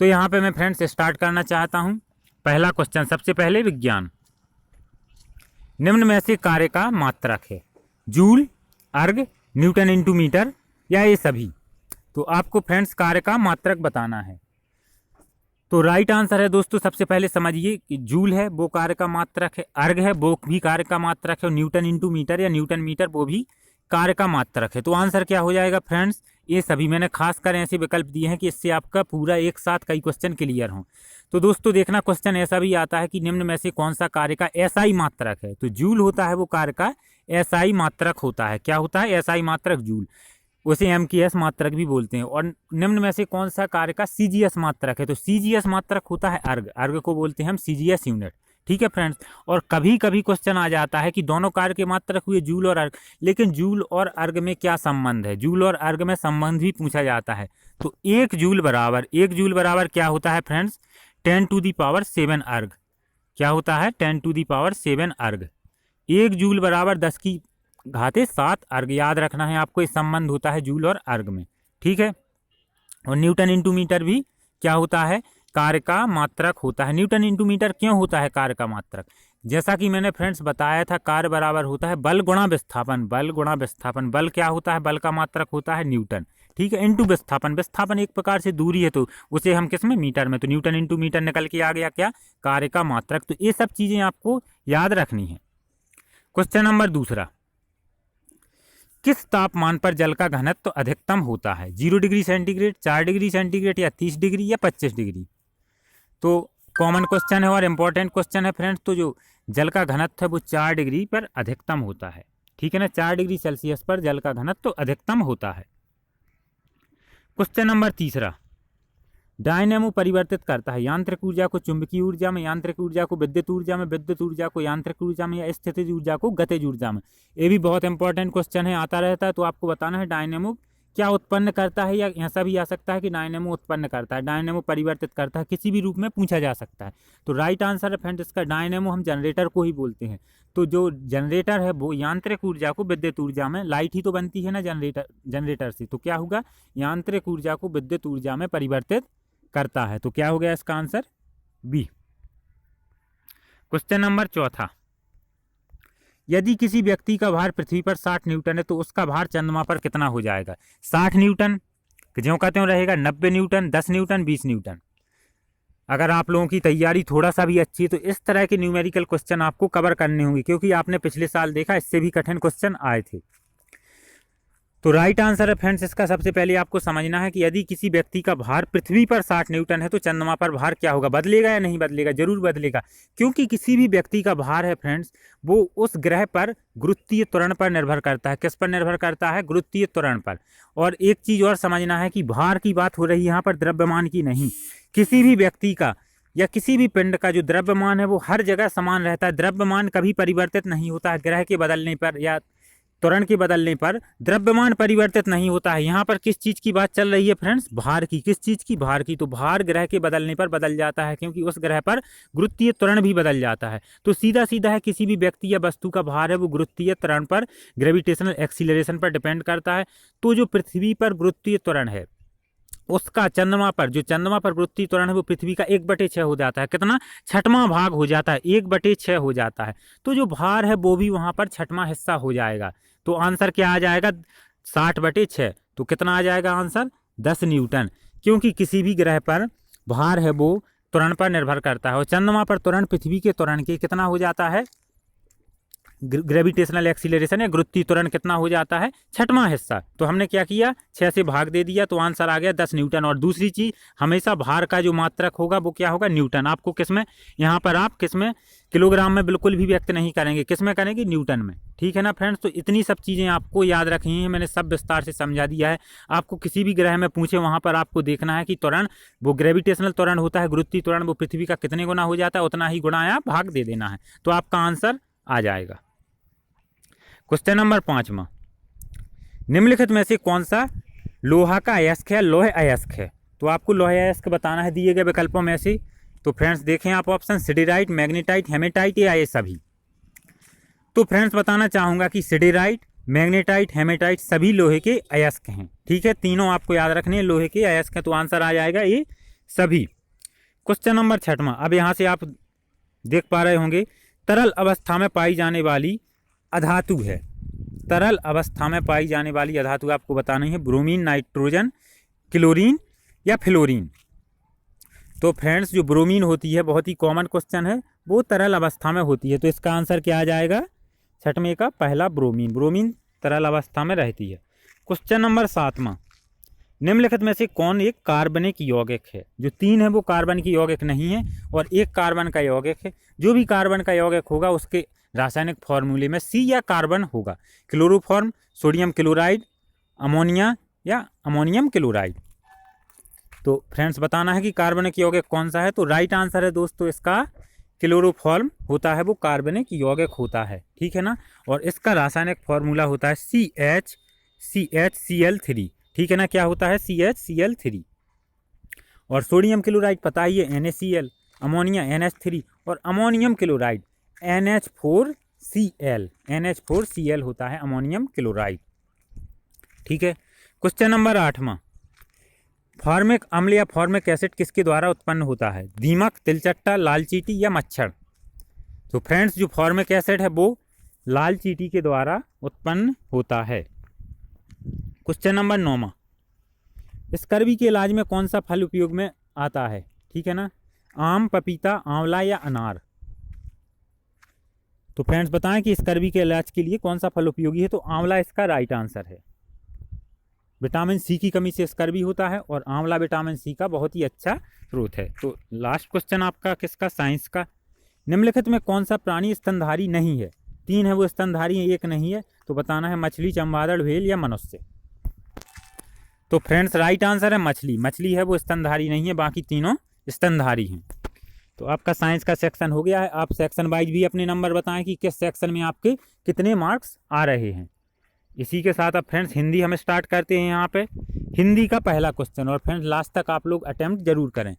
तो यहाँ पे मैं फ्रेंड्स स्टार्ट करना चाहता हूँ। पहला क्वेश्चन, सबसे पहले विज्ञान। निम्न में से कार्य का मात्रक है जूल, अर्ग, न्यूटन इंटू मीटर या ये सभी। तो आपको फ्रेंड्स कार्य का मात्रक बताना है। तो राइट आंसर है दोस्तों, सबसे पहले समझिए कि जूल है वो कार्य का मात्रक है, अर्ग है वो भी कार्य का मात्रक है, और न्यूटन इंटू मीटर या न्यूटन मीटर वो भी कार्य का मात्रक है। तो आंसर क्या हो जाएगा फ्रेंड्स, ये सभी। मैंने खास कर ऐसे विकल्प दिए हैं कि इससे आपका पूरा एक साथ कई क्वेश्चन क्लियर हों। तो दोस्तों देखना, क्वेश्चन ऐसा भी आता है कि निम्न में से कौन सा कार्य का एसआई मात्रक है। तो जूल होता है वो कार्य का एसआई मात्रक होता है। क्या होता है? एसआई मात्रक जूल, उसे एमकेएस मात्रक भी बोलते हैं। और निम्न में से कौन सा कार्य का सीजीएस मात्रक है। तो सीजीएस मात्रक होता है अर्ग, अर्ग को बोलते हैं हम सीजीएस यूनिट। ठीक है फ्रेंड्स। और कभी कभी क्वेश्चन आ जाता है कि दोनों कार्य के मात्रक हुए जूल और अर्ग, लेकिन जूल और अर्ग में क्या संबंध है। जूल और अर्ग में संबंध भी पूछा जाता है। तो एक जूल बराबर क्या होता है फ्रेंड्स, 10⁻7 अर्ग। क्या होता है? 10⁻7 अर्ग। एक जूल बराबर 10⁻7 अर्ग। याद रखना है आपको, ये संबंध होता है जूल और अर्ग में। ठीक है। और न्यूटन इंटू मीटर भी क्या होता है, कार्य का मात्रक होता है। न्यूटन इंटू मीटर क्यों होता है कार्य का मात्रक? जैसा कि मैंने फ्रेंड्स बताया था, कार्य बराबर होता है बल गुणा विस्थापन। बल गुणा विस्थापन, बल क्या होता है, बल का मात्रक होता है न्यूटन। ठीक है। इंटू विस्थापन, विस्थापन एक प्रकार से दूरी है तो उसे हम किस में, मीटर में। तो न्यूटन इंटू मीटर निकल के आ गया क्या, कार्य का मात्रक। तो ये सब चीजें आपको याद रखनी है। क्वेश्चन नंबर दूसरा, किस तापमान पर जल का घनत्व अधिकतम होता है? 0 डिग्री सेंटीग्रेड, 4 डिग्री सेंटीग्रेड या 30 डिग्री या 25 डिग्री। तो कॉमन क्वेश्चन है और इम्पोर्टेंट क्वेश्चन है फ्रेंड्स। तो जो जल का घनत्व है वो 4 डिग्री पर अधिकतम होता है। ठीक है ना, 4 डिग्री सेल्सियस पर जल का घनत्व अधिकतम होता है। क्वेश्चन नंबर तीसरा, डायनेमो परिवर्तित करता है यांत्रिक ऊर्जा को चुंबकीय ऊर्जा में, यांत्रिक ऊर्जा को विद्युत ऊर्जा में, विद्युत ऊर्जा को यांत्रिक ऊर्जा में, या स्थितिज ऊर्जा को गतिज ऊर्जा में। ये भी बहुत इंपॉर्टेंट क्वेश्चन है, आता रहता है। तो आपको बताना है डायनेमो क्या उत्पन्न करता है, या ऐसा भी आ सकता है कि डायनेमो उत्पन्न करता है, डायनेमो परिवर्तित करता है, किसी भी रूप में पूछा जा सकता है। तो राइट आंसर है फ्रेंड्स इसका डायनेमो, हम जनरेटर को ही बोलते हैं। तो जो जनरेटर है वो यांत्रिक ऊर्जा को विद्युत ऊर्जा में, लाइट ही तो बनती है ना जनरेटर से, तो क्या होगा, यांत्रिक ऊर्जा को विद्युत ऊर्जा में परिवर्तित करता है। तो क्या हो गया इसका आंसर, बी। क्वेश्चन नंबर चौथा, यदि किसी व्यक्ति का भार पृथ्वी पर 60 न्यूटन है तो उसका भार चंद्रमा पर कितना हो जाएगा? 60 न्यूटन ज्यों का त्यों रहेगा, 90 न्यूटन, 10 न्यूटन, 20 न्यूटन। अगर आप लोगों की तैयारी थोड़ा सा भी अच्छी है तो इस तरह के न्यूमेरिकल क्वेश्चन आपको कवर करने होंगे, क्योंकि आपने पिछले साल देखा इससे भी कठिन क्वेश्चन आए थे। तो राइट आंसर है फ्रेंड्स इसका, सबसे पहले आपको समझना है कि यदि किसी व्यक्ति का भार पृथ्वी पर 60 न्यूटन है तो चंद्रमा पर भार क्या होगा, बदलेगा या नहीं बदलेगा? जरूर बदलेगा, क्योंकि किसी भी व्यक्ति का भार है फ्रेंड्स वो उस ग्रह पर गुरुत्वीय त्वरण पर निर्भर करता है। किस पर निर्भर करता है? गुरुत्वीय त्वरण पर। और एक चीज और समझना है कि भार की बात हो रही है यहाँ पर, द्रव्यमान की नहीं। किसी भी व्यक्ति का या किसी भी पिंड का जो द्रव्यमान है वो हर जगह समान रहता है। द्रव्यमान कभी परिवर्तित नहीं होता है, ग्रह के बदलने पर या त्वरण के बदलने पर द्रव्यमान परिवर्तित नहीं होता है। यहाँ पर किस चीज की बात चल रही है फ्रेंड्स? भार की। किस चीज की? भार की। तो भार ग्रह के बदलने पर बदल जाता है, क्योंकि उस ग्रह पर गुरुत्वीय त्वरण भी बदल जाता है। तो सीधा सीधा है, किसी भी व्यक्ति या वस्तु का भार है वो गुरुत्वीय त्वरण पर, ग्रेविटेशनल एक्सीलरेशन पर डिपेंड करता है। तो जो पृथ्वी पर गुरुत्वीय त्वरण है उसका चंद्रमा पर, जो चंद्रमा पर गुरुत्वीय त्वरण है वो पृथ्वी का 1/6 हो जाता है। कितना? 6वां भाग हो जाता है, 1/6 हो जाता है। तो जो भार है वो भी वहां पर 6वां हिस्सा हो जाएगा। तो आंसर क्या आ जाएगा? 60/6। तो कितना आ जाएगा आंसर? 10 न्यूटन, क्योंकि किसी भी ग्रह पर भार है वो त्वरण पर निर्भर करता है। और चंद्रमा पर त्वरण पृथ्वी के त्वरण के कितना हो जाता है? ग्रेविटेशनल एक्सीलरेशन या गुरुत्वीय त्वरण कितना हो जाता है? 6वां हिस्सा। तो हमने क्या किया, 6 से भाग दे दिया, तो आंसर आ गया 10 न्यूटन। और दूसरी चीज, हमेशा भार का जो मात्रक होगा वो क्या होगा? न्यूटन। आपको किसमें, यहाँ पर आप किसमें, किलोग्राम में बिल्कुल भी व्यक्त नहीं करेंगे, किसमें करेंगे? न्यूटन में। ठीक है ना फ्रेंड्स। तो इतनी सब चीजें आपको याद रखनी है, मैंने सब विस्तार से समझा दिया है। आपको किसी भी ग्रह में पूछे वहां पर आपको देखना है कि त्वरण, वो ग्रेविटेशनल त्वरण होता है, गुरुत्वीय त्वरण वो पृथ्वी का कितने गुना हो जाता है, उतना ही गुना या भाग दे देना है, तो आपका आंसर आ जाएगा। क्वेश्चन नंबर 5वां, निम्नलिखित में से कौन सा लोहा का अयस्क है, लौह अयस्क है? तो आपको लौह अयस्क बताना है दिए गए विकल्पों में से। तो फ्रेंड्स देखें आप ऑप्शन, सिडेराइट, मैग्नेटाइट, हेमेटाइट या ये सभी। तो फ्रेंड्स बताना चाहूंगा कि सिडेराइट, मैग्नेटाइट, हेमेटाइट सभी लोहे के अयस्क हैं। ठीक है, तीनों आपको याद रखने हैं, लोहे के अयस्क हैं। तो आंसर आ जाएगा ये सभी। क्वेश्चन नंबर 6वां, अब यहाँ से आप देख पा रहे होंगे तरल अवस्था में पाई जाने वाली अधातु है। तरल अवस्था में पाई जाने वाली अधातु आपको बतानी है, ब्रोमीन, नाइट्रोजन, क्लोरीन या फ्लोरीन। तो फ्रेंड्स जो ब्रोमीन होती है, बहुत ही कॉमन क्वेश्चन है, वो तरल अवस्था में होती है। तो इसका आंसर क्या आ जाएगा? 6वें का पहला ब्रोमीन। ब्रोमीन तरल अवस्था में रहती है। क्वेश्चन नंबर 7वां, निम्नलिखित में से कौन एक कार्बनिक यौगिक है? जो 3 है वो कार्बन की यौगिक नहीं है और एक कार्बन का यौगिक है। जो भी कार्बन का यौगिक होगा उसके रासायनिक फॉर्मूले में सी या कार्बन होगा। क्लोरोफॉर्म, सोडियम क्लोराइड, अमोनिया या अमोनियम क्लोराइड। तो फ्रेंड्स बताना है कि कार्बनिक यौगिक कौन सा है। तो राइट आंसर है दोस्तों इसका क्लोरोफॉर्म होता है, वो कार्बनिक यौगिक होता है, ठीक है ना। और इसका रासायनिक फॉर्मूला होता है CHCl3, ठीक है ना। क्या होता है? CHCl3। और सोडियम क्लोराइड पता ही है, NaCl, अमोनिया NH3 और अमोनियम क्लोराइड NH4Cl होता है अमोनियम क्लोराइड, ठीक है। क्वेश्चन नंबर 8वां, फॉर्मिक अम्ल या फॉर्मिक एसिड किसके द्वारा उत्पन्न होता है? दीमक, तिलचट्टा, लाल चींटी या मच्छर। तो फ्रेंड्स जो फॉर्मिक एसिड है वो लाल चींटी के द्वारा उत्पन्न होता है। क्वेश्चन नंबर 9वां, स्कर्वी के इलाज में कौन सा फल उपयोग में आता है? ठीक है ना, आम, पपीता, आंवला या अनार। तो फ्रेंड्स बताएं कि स्कर्वी के इलाज के लिए कौन सा फल उपयोगी है? तो आंवला इसका राइट आंसर है। विटामिन सी की कमी से स्कर्वी होता है और आंवला विटामिन सी का बहुत ही अच्छा स्रोत है। तो लास्ट क्वेश्चन आपका किसका? साइंस का। निम्नलिखित में कौन सा प्राणी स्तनधारी नहीं है? 3 है वो स्तनधारी है, 1 नहीं है। तो बताना है मछली, चमगादड़, व्हेल या मनुष्य। तो फ्रेंड्स राइट आंसर है मछली। मछली है वो स्तनधारी नहीं है, बाकी तीनों स्तनधारी हैं। तो आपका साइंस का सेक्शन हो गया है। आप सेक्शन वाइज भी अपने नंबर बताएं कि किस सेक्शन में आपके कितने मार्क्स आ रहे हैं। इसी के साथ अब फ्रेंड्स हिंदी हम स्टार्ट करते हैं। यहाँ पे हिंदी का पहला क्वेश्चन, और फ्रेंड्स लास्ट तक आप लोग अटेम्प्ट जरूर करें।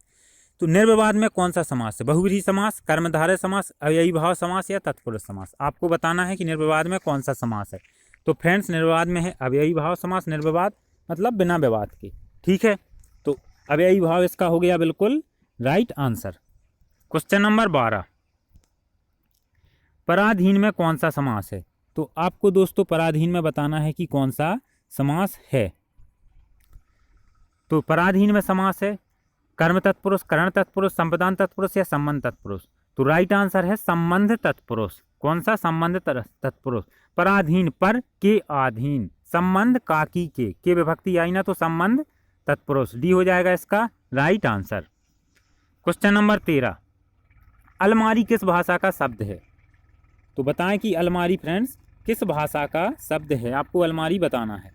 तो निर्विवाद में कौन सा समास है? बहुव्रीहि समास, कर्मधारय समास, अव्ययी भाव समास या तत्पुरुष समास। आपको बताना है कि निर्विवाद में कौन सा समास है। तो फ्रेंड्स निर्विवाद में है अव्ययी भाव समास। निर्विवाद मतलब बिना विवाद के, ठीक है। तो अव्ययी भाव इसका हो गया बिल्कुल राइट आंसर। क्वेश्चन नंबर 12, पराधीन में कौन सा समास है? तो आपको दोस्तों पराधीन में बताना है कि कौन सा समास है। तो पराधीन में समास है कर्म तत्पुरुष, करण तत्पुरुष, संप्रदान तत्पुरुष या संबंध तत्पुरुष। तो राइट आंसर है संबंध तत्पुरुष। कौन सा? संबंध तत्पुरुष। पराधीन पर के अधीन, संबंध काकी के विभक्ति आई ना, तो संबंध तत्पुरुष। डी हो जाएगा इसका राइट आंसर। क्वेश्चन नंबर 13, अलमारी किस भाषा का शब्द है? तो बताएं कि अलमारी फ्रेंड्स किस भाषा का शब्द है। आपको अलमारी बताना है।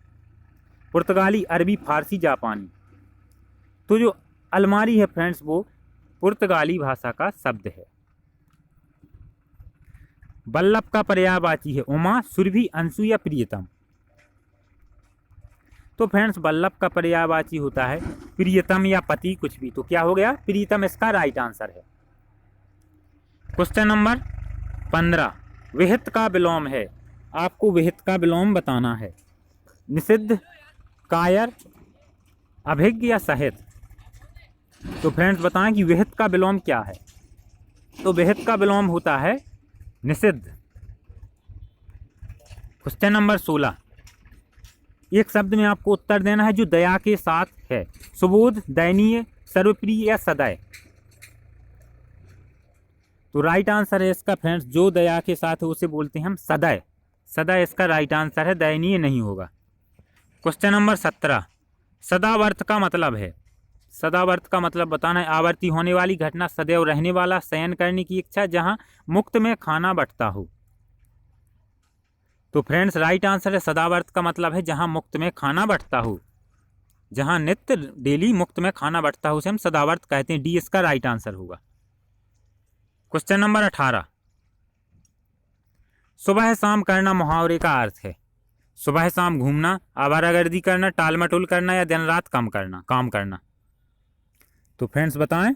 पुर्तगाली, अरबी, फारसी, जापानी। तो जो अलमारी है फ्रेंड्स वो पुर्तगाली भाषा का शब्द है। बल्लभ का पर्यायवाची है उमा, सुरभि, अंशु या प्रियतम। तो फ्रेंड्स बल्लभ का पर्यायवाची होता है प्रियतम या पति, कुछ भी। तो क्या हो गया? प्रियतम इसका राइट आंसर है। क्वेश्चन नंबर 15, विहित का विलोम है। आपको विहित का विलोम बताना है। निषिद्ध, कायर, अभिज्ञ या सहित। तो फ्रेंड्स बताएं कि विहित का विलोम क्या है। तो विहित का विलोम होता है निषिद्ध। क्वेश्चन नंबर 16, एक शब्द में आपको उत्तर देना है जो दया के साथ है। सुबोध, दयनीय, सर्वप्रिय या सदय। तो राइट आंसर है इसका फ्रेंड्स जो दया के साथ है उसे बोलते हैं हम सदय। सदय इसका राइट आंसर है, दयनीय नहीं होगा। क्वेश्चन नंबर 17, सदावर्त का मतलब है। सदावर्त का मतलब बताना है आवर्ती होने वाली घटना, सदैव रहने वाला, शयन करने की इच्छा, जहां मुक्त में खाना बंटता हो। तो फ्रेंड्स राइट आंसर है सदावर्त का मतलब है जहां मुक्त में खाना बंटता हो। जहां नित्य डेली मुक्त में खाना बंटता हो उसे हम सदावर्त कहते हैं। डी इसका राइट आंसर होगा। क्वेश्चन नंबर 18, सुबह शाम करना मुहावरे का अर्थ है। सुबह शाम घूमना, आवारागर्दी करना, टाल मटोल करना या दिन रात काम करना। तो फ्रेंड्स बताएं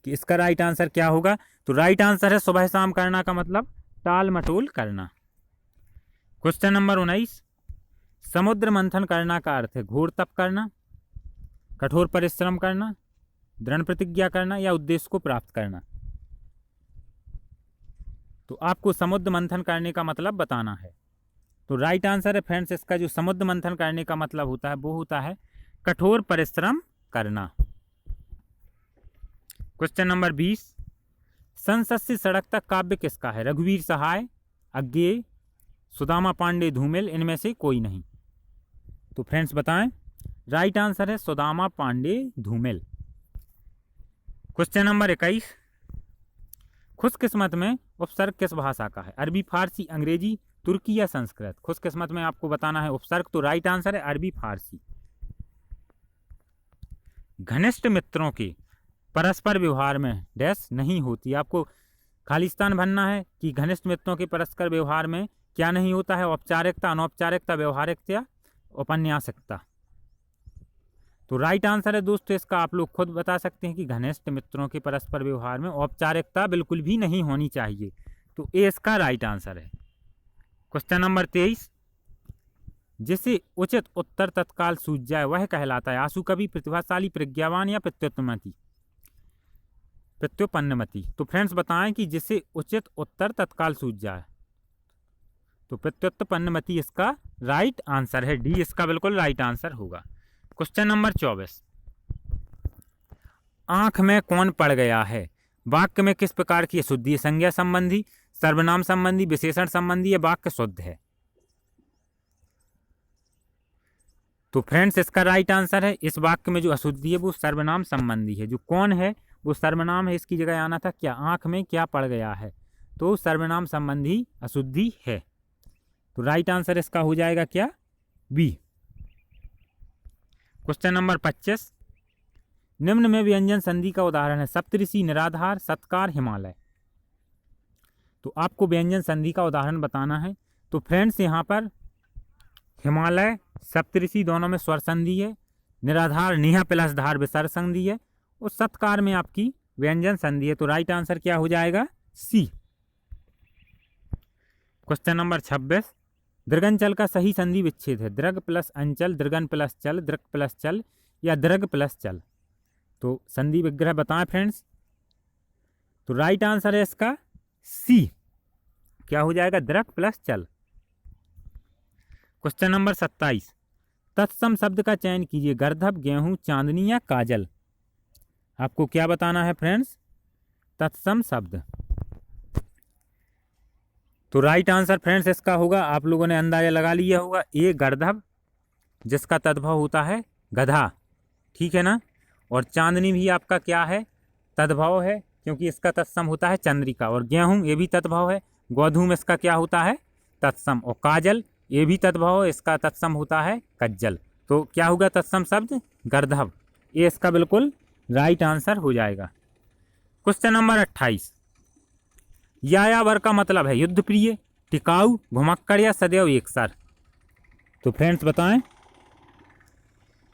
कि इसका राइट आंसर क्या होगा। तो राइट आंसर है सुबह शाम करना का मतलब टाल मटोल करना। क्वेश्चन नंबर 19, समुद्र मंथन करना का अर्थ है घोर तप करना, कठोर परिश्रम करना, दृढ़ प्रतिज्ञा करना या उद्देश्य को प्राप्त करना। तो आपको समुद्र मंथन करने का मतलब बताना है। तो राइट आंसर है फ्रेंड्स इसका जो समुद्र मंथन करने का मतलब होता है वो होता है कठोर परिश्रम करना। क्वेश्चन नंबर 20, संसद से सड़क तक काव्य किसका है? रघुवीर सहाय, अज्ञेय, सुदामा पांडे, धूमिल, इनमें से कोई नहीं। तो फ्रेंड्स बताएं, राइट आंसर है सुदामा पांडे धूमिल। क्वेश्चन नंबर 21, खुशकिस्मत में उपसर्ग किस भाषा का है? अरबी, फारसी, अंग्रेजी, तुर्की या संस्कृत? खुशकिस्मत में आपको बताना है उपसर्ग, तो राइट आंसर है अरबी फारसी। घनिष्ठ मित्रों के परस्पर व्यवहार में डैश नहीं होती। आपको खालिस्तान भरना है कि घनिष्ठ मित्रों के परस्पर व्यवहार में क्या नहीं होता है? औपचारिकता, अनौपचारिकता, व्यवहारिकता, औपन्यासिकता। तो राइट आंसर है दोस्तों इसका, आप लोग खुद बता सकते हैं कि घनिष्ठ मित्रों के परस्पर व्यवहार में औपचारिकता बिल्कुल भी नहीं होनी चाहिए। तो ए इसका राइट आंसर है। क्वेश्चन नंबर 23, जिसे उचित उत्तर तत्काल सूझ जाए वह कहलाता है आशु कवि, प्रतिभाशाली, प्रज्ञावान या प्रत्युपन्नमति। तो फ्रेंड्स बताएं कि जिसे उचित उत्तर तत्काल सूझ जाए, तो प्रत्युत्पन्नमति इसका राइट आंसर है। डी इसका बिल्कुल राइट आंसर होगा। क्वेश्चन नंबर 24, आंख में कौन पड़ गया है? वाक्य में किस प्रकार की अशुद्धि है? संज्ञा संबंधी, सर्वनाम संबंधी, विशेषण संबंधी या वाक्य शुद्ध है? तो फ्रेंड्स इसका राइट आंसर है, इस वाक्य में जो अशुद्धि है वो सर्वनाम संबंधी है। जो कौन है वो सर्वनाम है, इसकी जगह आना था क्या? आंख में क्या पड़ गया है? तो सर्वनाम संबंधी अशुद्धि है। तो राइट आंसर इसका हो जाएगा क्या? बी। क्वेश्चन नंबर 25, निम्न में व्यंजन संधि का उदाहरण है सप्तऋषि, निराधार, सत्कार, हिमालय। तो आपको व्यंजन संधि का उदाहरण बताना है। तो फ्रेंड्स यहाँ पर हिमालय, सप्तऋषि दोनों में स्वर संधि है, निराधार निहा प्लस धार विसर्ग संधि है, और सत्कार में आपकी व्यंजन संधि है। तो राइट आंसर क्या हो जाएगा? सी। क्वेश्चन नंबर 26, दृगंचल का सही संधि विच्छेद है दृग प्लस अंचल, दृगन प्लस चल, दृग प्लस चल या दृग प्लस चल। तो संधि विग्रह बताएं फ्रेंड्स। तो राइट आंसर है इसका सी, क्या हो जाएगा? दृग प्लस चल। क्वेश्चन नंबर 27, तत्सम शब्द का चयन कीजिए गर्दभ, गेहूं, चांदनी या काजल। आपको क्या बताना है फ्रेंड्स? तत्सम शब्द। तो राइट आंसर फ्रेंड्स इसका होगा, आप लोगों ने अंदाजा लगा लिया होगा, ए गर्दभ जिसका तद्भव होता है गधा, ठीक है ना। और चांदनी भी आपका क्या है? तद्भव है, क्योंकि इसका तत्सम होता है चंद्रिका। और गेहूं ये भी तद्भव है, गोधूम इसका क्या होता है? तत्सम। और काजल ये भी तद्भव है, इसका तत्सम होता है कज्जल। तो क्या होगा तत्सम शब्द? गर्दभ। ये इसका बिल्कुल राइट आंसर हो जाएगा। क्वेश्चन नंबर 28, यायावर का मतलब है युद्ध प्रिय, टिकाऊ, घुमक्कड़ या सदैव एकसर। तो फ्रेंड्स बताएं।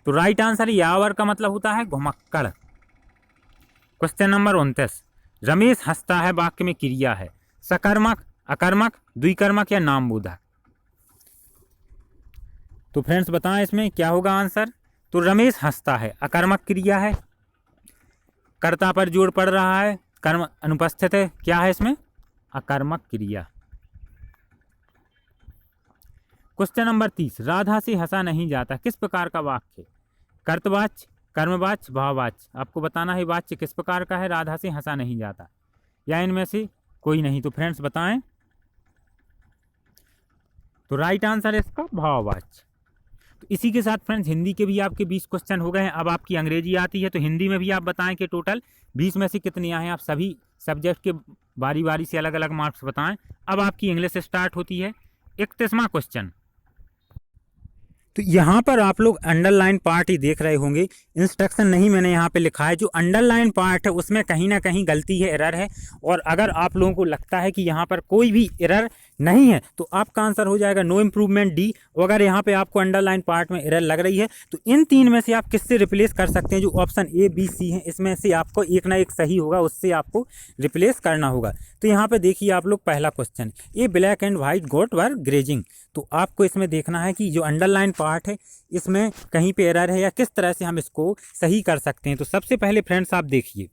तो राइट आंसर यायावर का मतलब होता है घुमक्कड़। क्वेश्चन नंबर 29, रमेश हंसता है वाक्य में क्रिया है सकर्मक, अकर्मक, द्विकर्मक या नामबोधक। तो फ्रेंड्स बताएं इसमें क्या होगा आंसर। तो रमेश हंसता है अकर्मक क्रिया है, कर्ता पर जोर पड़ रहा है, कर्म अनुपस्थित है, क्या है इसमें? अकर्मक क्रिया। क्वेश्चन नंबर 30, राधा से हंसा नहीं जाता किस प्रकार का वाक्य? कर्तवाच्य, कर्मवाच्य, भाववाच्य। आपको बताना है वाच्य किस प्रकार का है राधा से हंसा नहीं जाता, या इनमें से कोई नहीं। तो फ्रेंड्स बताएं। तो राइट आंसर है इसका भाववाच्य। तो इसी के साथ फ्रेंड्स हिंदी के भी आपके 20 क्वेश्चन हो गए हैं। अब आपकी अंग्रेजी आती है, तो हिंदी में भी आप बताएं कि टोटल 20 में से कितने आए हैं। आप सभी सब्जेक्ट के बारी बारी से अलग अलग मार्क्स बताएं। अब आपकी इंग्लिश स्टार्ट होती है। 31वां क्वेश्चन। तो यहाँ पर आप लोग अंडरलाइन पार्ट ही देख रहे होंगे, इंस्ट्रक्शन नहीं मैंने यहाँ पे लिखा है। जो अंडरलाइन पार्ट है उसमें कहीं ना कहीं गलती है, एरर है। और अगर आप लोगों को लगता है कि यहाँ पर कोई भी एरर नहीं है तो आपका आंसर हो जाएगा नो इम्प्रूवमेंट डी। अगर यहाँ पे आपको अंडरलाइन पार्ट में एरर लग रही है तो इन तीन में से आप किससे रिप्लेस कर सकते हैं? जो ऑप्शन ए बी सी है इसमें से आपको एक ना एक सही होगा, उससे आपको रिप्लेस करना होगा। तो यहाँ पे देखिए आप लोग, पहला question, a black and white goat were grazing. तो आपको इसमें देखना है कि जो अंडरलाइन पार्ट है, इसमें कहीं पे एरर है या किस तरह से हम इसको सही कर सकते हैं। तो सबसे पहले फ्रेंड्स आप देखिए,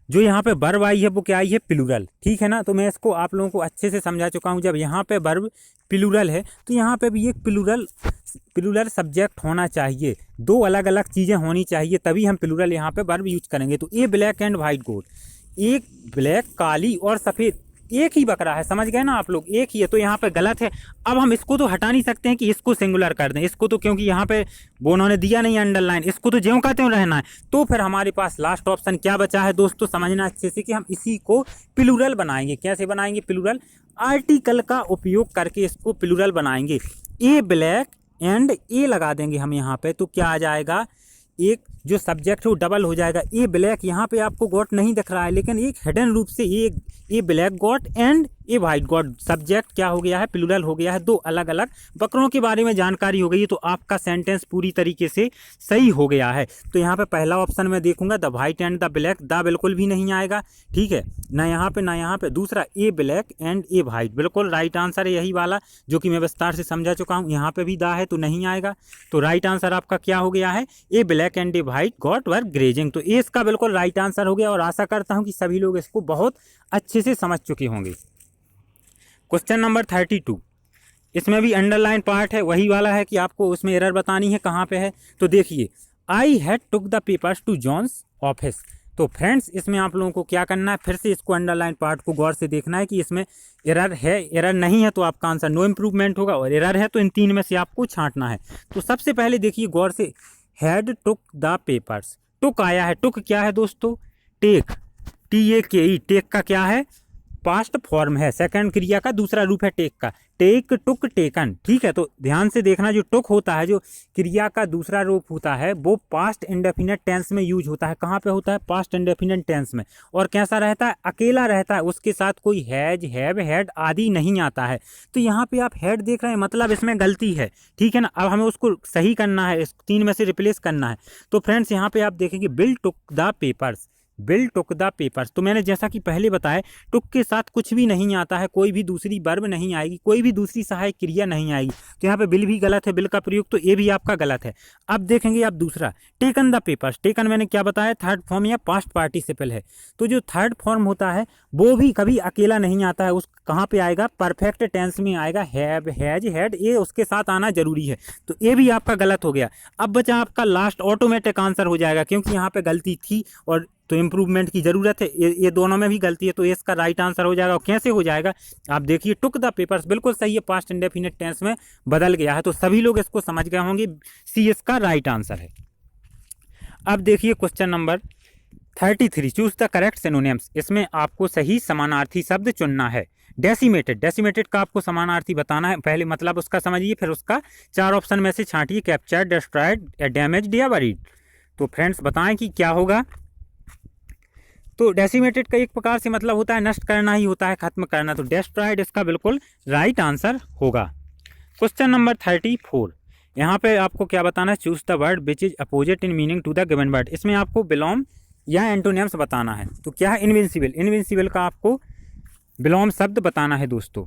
जो यहाँ पे वर्ब आई है वो क्या आई है, प्लूरल, ठीक है ना। तो मैं इसको आप लोगों को अच्छे से समझा चुका हूँ। जब यहाँ पे वर्ब प्लूरल है तो यहाँ पे भी एक प्लूरल सब्जेक्ट होना चाहिए, दो अलग अलग चीज़ें होनी चाहिए, तभी हम प्लूरल यहाँ पे वर्ब यूज करेंगे। तो ए ब्लैक एंड वाइट गोट, एक ब्लैक काली और सफ़ेद, एक ही बकरा है, समझ गए ना आप लोग, एक ही है। तो यहाँ पे गलत है। अब हम इसको तो हटा नहीं सकते हैं कि इसको सिंगुलर कर दें, इसको तो क्योंकि यहाँ पे वो उन्होंने दिया नहीं अंडरलाइन, इसको तो ज्यों का त्यों रहना है। तो फिर हमारे पास लास्ट ऑप्शन क्या बचा है दोस्तों, समझना अच्छे से कि हम इसी को प्लूरल बनाएंगे। कैसे बनाएंगे प्लूरल, आर्टिकल का उपयोग करके इसको प्लूरल बनाएंगे। ए ब्लैक एंड ए लगा देंगे हम यहाँ पे, तो क्या आ जाएगा, एक जो सब्जेक्ट है वो डबल हो जाएगा। ए ब्लैक, यहाँ पे आपको गॉट नहीं दिख रहा है लेकिन एक हिडन रूप से a black goat and a white goat, subject क्या हो गया है, प्लूरल हो गया है। दो अलग अलग बकरों के बारे में जानकारी हो गई है, तो आपका सेंटेंस पूरी तरीके से सही हो गया है। तो यहाँ पे पहला ऑप्शन मैं देखूंगा, the white and the black, the बिल्कुल भी नहीं आएगा, ठीक है, ना यहाँ पे ना यहाँ पे। दूसरा ए ब्लैक एंड ए वाइट, बिल्कुल राइट आंसर है यही वाला जो कि मैं विस्तार से समझा चुका हूँ। यहाँ पे भी द है तो नहीं आएगा। तो राइट आंसर आपका क्या हो गया है, a black and a white goat were grazing. तो ए इसका बिल्कुल राइट आंसर हो गया और आशा करता हूँ कि सभी लोग इसको बहुत अच्छे से समझ चुके होंगे। क्वेश्चन नंबर 32, इसमें भी अंडरलाइन पार्ट है, वही वाला है कि आपको उसमें एरर बतानी है कहाँ पे है। तो देखिए, I had took the papers to John's office. तो फ्रेंड्स इसमें आप लोगों को क्या करना है, फिर से इसको अंडरलाइन पार्ट को गौर से देखना है कि इसमें एरर है, एरर नहीं है तो आपका आंसर नो इम्प्रूवमेंट होगा, और एरर है तो इन तीन में से आपको छांटना है। तो सबसे पहले देखिए गौर से, हैड टुक द पेपर्स, टुक आया है, टुक क्या है दोस्तों, टेक, TAKE, टेक का क्या है, पास्ट फॉर्म है, सेकंड क्रिया का दूसरा रूप है टेक का, टेक टुक टेकन, ठीक है। तो ध्यान से देखना, जो टुक होता है, जो क्रिया का दूसरा रूप होता है, वो पास्ट इंडेफिनिट टेंस में यूज होता है। कहाँ पे होता है, पास्ट इंडेफिनिट टेंस में, और कैसा रहता है, अकेला रहता है, उसके साथ कोई हैज, हैव, हैड आदि नहीं आता है। तो यहाँ पे आप हैड देख रहे हैं, मतलब इसमें गलती है, ठीक है ना। अब हमें उसको सही करना है, इस तीन में से रिप्लेस करना है। तो फ्रेंड्स यहाँ पे आप देखेंगे, bill took the papers, bill took the papers. तो मैंने जैसा कि पहले बताया, टुक के साथ कुछ भी नहीं आता है, कोई भी दूसरी वर्ब नहीं आएगी, कोई भी दूसरी सहायक क्रिया नहीं आएगी। तो यहाँ पे बिल भी गलत है, बिल का प्रयोग, तो ये भी आपका गलत है। अब देखेंगे आप दूसरा, टेकन द पेपर्स, टेकन मैंने क्या बताया, थर्ड फॉर्म या पास्ट पार्टिसिपल है। तो जो थर्ड फॉर्म होता है वो भी कभी अकेला नहीं आता है, उस कहाँ पे आएगा, परफेक्ट टेंस में आएगा, हैव, हैज, हैड, ये उसके साथ आना जरूरी है। तो ये भी आपका गलत हो गया। अब बचा आपका लास्ट, ऑटोमेटिक आंसर हो जाएगा, क्योंकि यहाँ पे गलती थी और तो इम्प्रूवमेंट की ज़रूरत है, ये दोनों में भी गलती है, तो इसका राइट आंसर हो जाएगा। और कैसे हो जाएगा, आप देखिए, टुक द पेपर्स बिल्कुल सही है, पास्ट इंडेफिनिट टेंस में बदल गया है। तो सभी लोग इसको समझ गए होंगे, सी इसका राइट आंसर है। अब देखिए question number 33, choose the correct synonyms. इसमें आपको सही समानार्थी शब्द चुनना है। डेसिमेटेड, डेसिमेटेड का आपको समानार्थी बताना है, पहले मतलब उसका समझिए, फिर उसका चार ऑप्शन में से छांटिए, कैप्चर्ड, डिस्ट्रॉयड, डैमेज्ड या बरीड। तो फ्रेंड्स बताएं कि क्या होगा। तो डेसिमेटेड का एक प्रकार से मतलब होता है नष्ट करना ही होता है, खत्म करना। तो डिस्ट्रॉयड इसका बिल्कुल राइट आंसर होगा। क्वेश्चन नंबर 34, यहाँ पे आपको क्या बताना है, choose the word which is opposite in meaning to the given word. इसमें आपको बिलोम या एंटोनिम्स बताना है। तो क्या है, इनविंसिबल, इनविंसिबल का आपको बिलोम शब्द बताना है दोस्तों।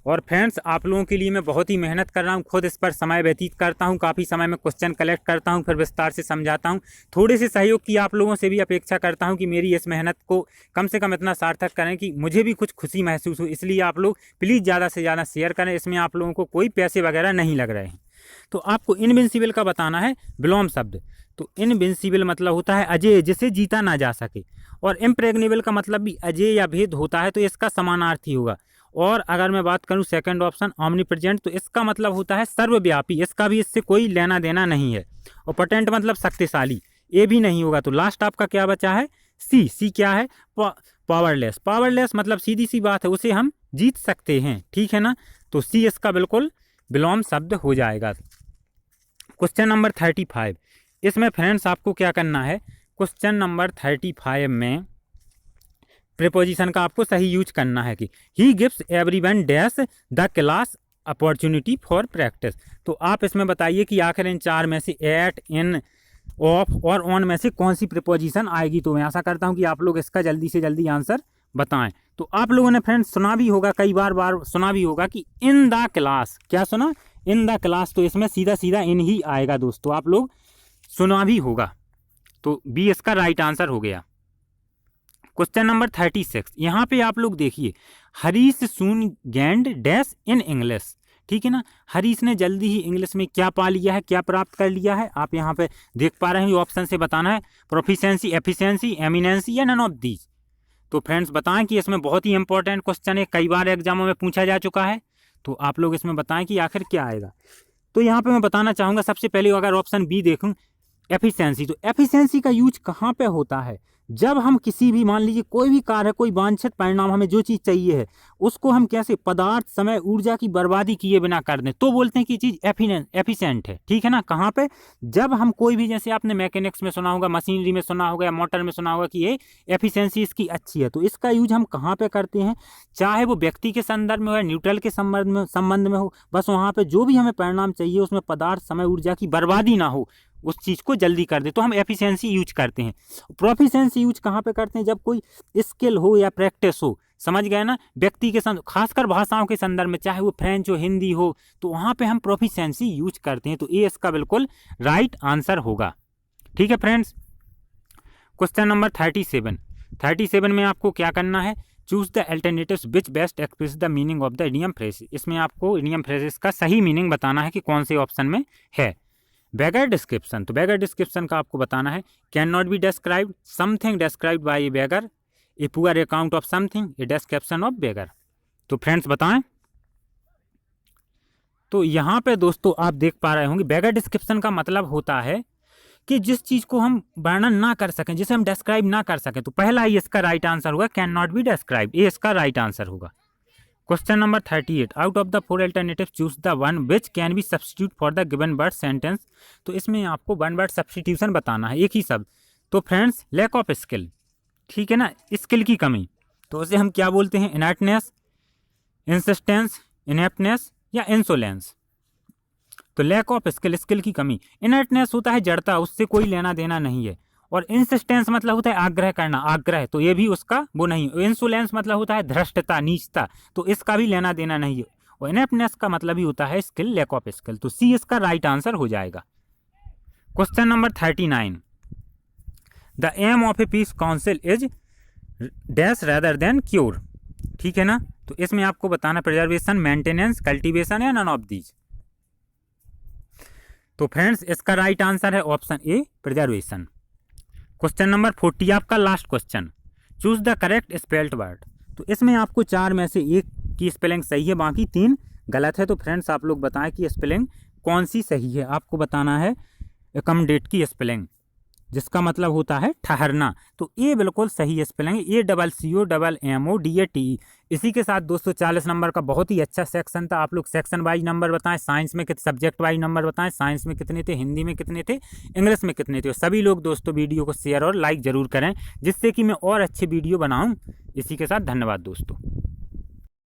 और फ्रेंड्स आप लोगों के लिए मैं बहुत ही मेहनत कर रहा हूँ, खुद इस पर समय व्यतीत करता हूँ, काफ़ी समय में क्वेश्चन कलेक्ट करता हूँ, फिर विस्तार से समझाता हूँ। थोड़े से सहयोग की आप लोगों से भी अपेक्षा करता हूँ कि मेरी इस मेहनत को कम से कम इतना सार्थक करें कि मुझे भी कुछ खुशी महसूस हो। इसलिए आप लोग प्लीज़ ज़्यादा से ज़्यादा शेयर करें, इसमें आप लोगों को कोई पैसे वगैरह नहीं लग रहे हैं। तो आपको इनविंसिबल का बताना है बिलोम शब्द। तो इनविंसिबल मतलब होता है अजेय, जिसे जीता ना जा सके। और इम्प्रेग्नेबल का मतलब भी अजेय या भेद होता है, तो इसका समानार्थी होगा। और अगर मैं बात करूं सेकंड ऑप्शन ऑमनीप्रेजेंट, तो इसका मतलब होता है सर्वव्यापी, इसका भी इससे कोई लेना देना नहीं है। और पोटेंट मतलब शक्तिशाली, ये भी नहीं होगा। तो लास्ट आपका क्या बचा है, सी, सी क्या है, पावरलेस, पावरलेस मतलब सीधी सी बात है, उसे हम जीत सकते हैं, ठीक है ना। तो सी इसका बिल्कुल बिलोम शब्द हो जाएगा। क्वेश्चन नंबर 35, इसमें फ्रेंड्स आपको क्या करना है, क्वेश्चन नंबर 35 में प्रीपोजिशन का आपको सही यूज करना है कि he gives everyone dash the class opportunity for practice. तो आप इसमें बताइए कि आखिर इन चार में से एट, इन, ऑफ और ऑन में से कौन सी प्रीपोजिशन आएगी। तो मैं आशा करता हूं कि आप लोग इसका जल्दी से जल्दी आंसर बताएं। तो आप लोगों ने फ्रेंड्स सुना भी होगा, कई बार सुना भी होगा कि इन द क्लास, क्या सुना, इन द क्लास, तो इसमें सीधा सीधा इन ही आएगा दोस्तों, आप लोग सुना भी होगा, तो बी इसका राइट आंसर हो गया। क्वेश्चन नंबर 36, यहाँ पे आप लोग देखिए, हरीश सून गेंड डैश इन इंग्लिश, ठीक है ना। हरीश ने जल्दी ही इंग्लिश में क्या पा लिया है, क्या प्राप्त कर लिया है, आप यहाँ पे देख पा रहे हैं, ऑप्शन से बताना है, प्रोफिशिएंसी, एफिशिएंसी, एमिनेंसी या नन ऑफ दीज। तो फ्रेंड्स बताएं कि इसमें बहुत ही इंपॉर्टेंट क्वेश्चन है, कई बार एग्जामों में पूछा जा चुका है, तो आप लोग इसमें बताएं कि आखिर क्या आएगा। तो यहाँ पे मैं बताना चाहूँगा, सबसे पहले अगर ऑप्शन बी देखूँ एफिशिएंसी, तो एफिशिएंसी का यूज कहाँ पे होता है, जब हम किसी भी, मान लीजिए कोई भी कार्य है, कोई वांछित परिणाम, हमें जो चीज़ चाहिए है उसको हम कैसे पदार्थ, समय, ऊर्जा की बर्बादी किए बिना कर दें, तो बोलते हैं कि चीज़ एफिशिएंट है, ठीक है ना। कहाँ पे, जब हम कोई भी, जैसे आपने मैकेनिक्स में सुना होगा, मशीनरी में सुना होगा या मोटर में सुना होगा कि ये एफिशिएंसी इसकी अच्छी है, तो इसका यूज हम कहाँ पे करते हैं, चाहे वो व्यक्ति के संदर्भ में हो या न्यूट्रल के संबंध में हो, बस वहाँ पर जो भी हमें परिणाम चाहिए उसमें पदार्थ, समय, ऊर्जा की बर्बादी ना हो, उस चीज़ को जल्दी कर दे, तो हम एफिशिएंसी यूज करते हैं। प्रोफिशिएंसी यूज कहाँ पे करते हैं, जब कोई स्किल हो या प्रैक्टिस हो, समझ गए ना, व्यक्ति के खासकर भाषाओं के संदर्भ में, चाहे वो फ्रेंच हो, हिंदी हो, तो वहाँ पे हम प्रोफिशिएंसी यूज करते हैं, तो ये इसका बिल्कुल राइट आंसर होगा, ठीक है फ्रेंड्स। क्वेश्चन नंबर 37 में आपको क्या करना है, choose the alternatives which best express the meaning of the idiom phrase. इसमें आपको इडियम फ्रेजेस का सही मीनिंग बताना है कि कौन से ऑप्शन में है। बेगर डिस्क्रिप्शन, तो बेगर डिस्क्रिप्शन का आपको बताना है, can not be described, something described by a beggar, a poor account of something, a description of beggar. तो फ्रेंड्स बताएं। तो यहाँ पे दोस्तों आप देख पा रहे होंगे, बेगर डिस्क्रिप्शन का मतलब होता है कि जिस चीज़ को हम वर्णन ना कर सकें, जिसे हम डिस्क्राइब ना कर सकें, तो पहला ही इसका राइट आंसर होगा कैन नॉट बी डिस्क्राइब्ड, ये इसका राइट आंसर होगा। Question number 38, out of the 4 alternative choose the one which can be substitute for the given word sentence. तो इसमें आपको वन वर्ड सब्स्टिट्यूशन बताना है, एक ही शब्द। तो फ्रेंड्स, लैक ऑफ स्किल, ठीक है ना, स्किल की कमी, तो उसे हम क्या बोलते हैं, इनर्टनेस, इंसिस्टेंस, इनेप्टनेस या इंसोलेंस। तो लैक ऑफ स्किल, स्किल की कमी, इनर्टनेस होता है जड़ता, उससे कोई लेना देना नहीं है, और इंसिस्टेंस मतलब होता है आग्रह करना, आग्रह, तो ये भी उसका वो नहीं। इंसोलेंस मतलब होता है धृष्टता, नीचता, तो इसका भी लेना देना नहीं है। और इनेप्टनेस का मतलब ही होता है स्किल, लैक ऑफ स्किल, तो सी इसका राइट आंसर हो जाएगा। Question number 39, the aim of a peace council is dash rather than cure, ठीक है ना। तो इसमें आपको बताना प्रिजर्वेशन, मेंटेनेंस, कल्टीवेशन या नन ऑफ दीज। तो फ्रेंड्स इसका राइट आंसर है option A, preservation. Question number 40 आपका last question, choose the correct spelled word. तो इसमें आपको 4 में से 1 की स्पेलिंग सही है, बाकी 3 गलत है। तो फ्रेंड्स आप लोग बताएं कि स्पेलिंग कौन सी सही है। आपको बताना है एकमडेट की स्पेलिंग, जिसका मतलब होता है ठहरना, तो ये बिल्कुल सही स्पेलिंग है, ACCOMMODATE। इसी के साथ दोस्तों 40 नंबर का बहुत ही अच्छा सेक्शन था। आप लोग सेक्शन वाइज नंबर बताएं, साइंस में कितने, सब्जेक्ट वाइज नंबर बताएं, साइंस में कितने थे, हिंदी में कितने थे, इंग्लिश में कितने थे। सभी लोग दोस्तों वीडियो को शेयर और लाइक ज़रूर करें, जिससे कि मैं और अच्छे वीडियो बनाऊँ। इसी के साथ धन्यवाद दोस्तों।